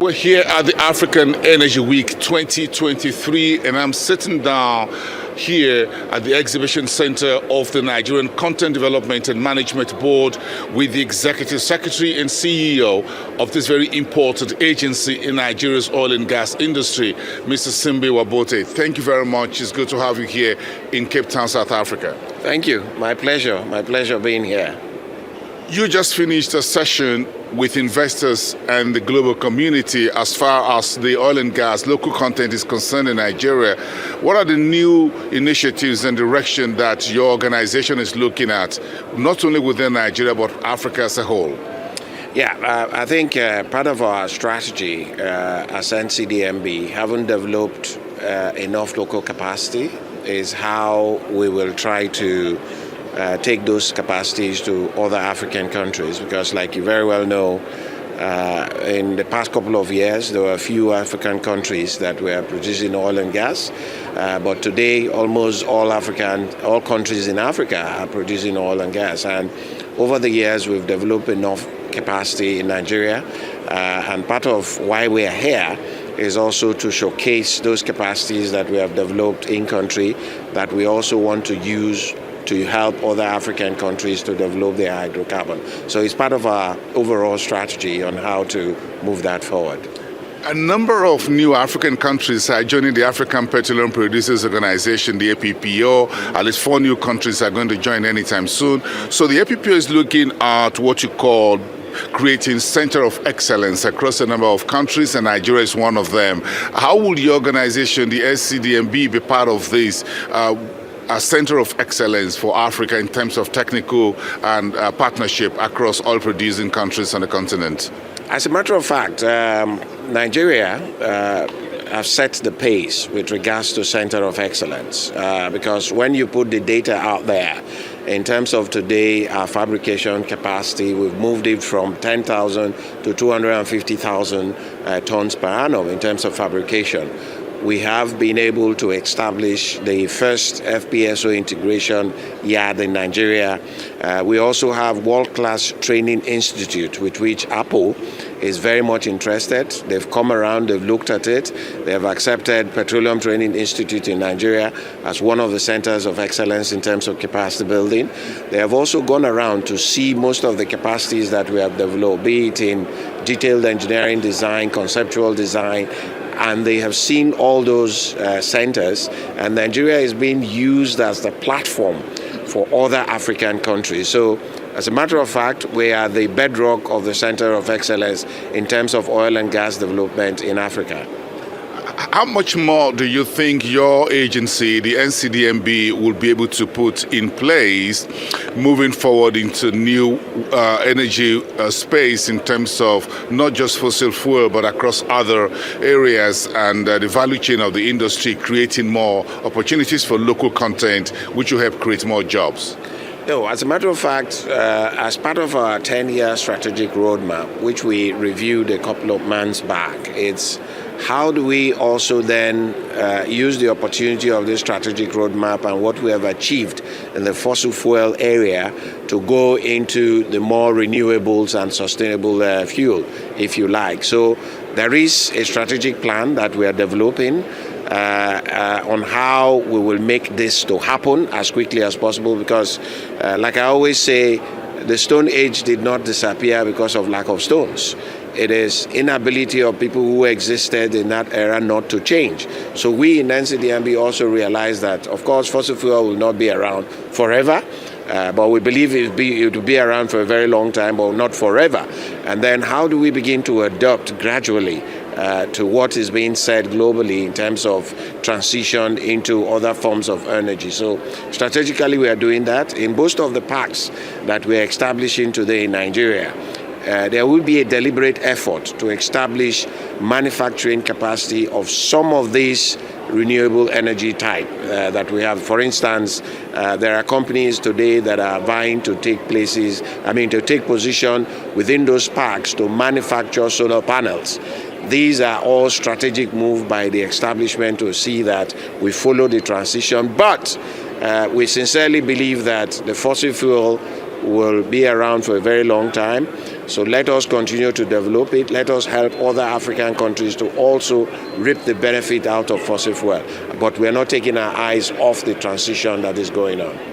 We're here at the African Energy Week 2023, and I'm sitting down here at the Exhibition Center of the Nigerian Content Development and Management Board with the Executive Secretary and CEO of this very important agency in Nigeria's oil and gas industry, Mr. Simbe Wabote. Thank you very much. It's good to have you here in Cape Town, South Africa. Thank you. My pleasure. My pleasure being here. You just finished a session with investors and the global community as far as the oil and gas local content is concerned in Nigeria. What are the new initiatives and direction that your organization is looking at, not only within Nigeria, but Africa as a whole? Yeah, I think part of our strategy as NCDMB, having developed enough local capacity, is how we will try to take those capacities to other African countries, because like you very well know, in the past couple of years there were a few African countries that were producing oil and gas, but today almost all countries in Africa are producing oil and gas, and over the years we've developed enough capacity in Nigeria, and part of why we are here is also to showcase those capacities that we have developed in country that we also want to use to help other African countries to develop their hydrocarbon. So it's part of our overall strategy on how to move that forward. A number of new African countries are joining the African Petroleum Producers Organization, the APPO. At least 4 new countries are going to join anytime soon. So the APPO is looking at what you call creating center of excellence across a number of countries, and Nigeria is one of them. How will your organization, the SCDMB, be part of this? A center of excellence for Africa in terms of technical and partnership across oil producing countries on the continent? As a matter of fact, Nigeria have set the pace with regards to center of excellence, because when you put the data out there, in terms of today, our fabrication capacity, we've moved it from 10,000 to 250,000 tons per annum in terms of fabrication. We have been able to establish the first FPSO integration yard in Nigeria. We also have world-class training institute with which Apple is very much interested. They've come around, they've looked at it. They have accepted Petroleum Training Institute in Nigeria as one of the centers of excellence in terms of capacity building. They have also gone around to see most of the capacities that we have developed, be it in detailed engineering design, conceptual design, and they have seen all those centers, and Nigeria is being used as the platform for other African countries. So as a matter of fact, we are the bedrock of the center of excellence in terms of oil and gas development in Africa. How much more do you think your agency, the NCDMB, will be able to put in place moving forward into new energy space in terms of not just fossil fuel, but across other areas and the value chain of the industry, creating more opportunities for local content, which will help create more jobs? No, as a matter of fact, as part of our 10-year strategic roadmap, which we reviewed a couple of months back, it's how do we also then use the opportunity of this strategic roadmap and what we have achieved in the fossil fuel area to go into the more renewables and sustainable fuel, if you like. So there is a strategic plan that we are developing on how we will make this to happen as quickly as possible, because like I always say, the Stone Age did not disappear because of lack of stones. It is inability of people who existed in that era not to change. So we in NCDMB also realize that, of course, fossil fuel will not be around forever, but we believe it will be around for a very long time, but not forever. And then how do we begin to adopt gradually to what is being said globally in terms of transition into other forms of energy? So strategically we are doing that. In most of the parks that we are establishing today in Nigeria, there will be a deliberate effort to establish manufacturing capacity of some of these renewable energy type that we have. For instance, there are companies today that are vying to take position within those parks to manufacture solar panels. These are all strategic moves by the establishment to see that we follow the transition, but we sincerely believe that the fossil fuel will be around for a very long time. So let us continue to develop it. Let us help other African countries to also reap the benefit out of fossil fuel. But we're not taking our eyes off the transition that is going on.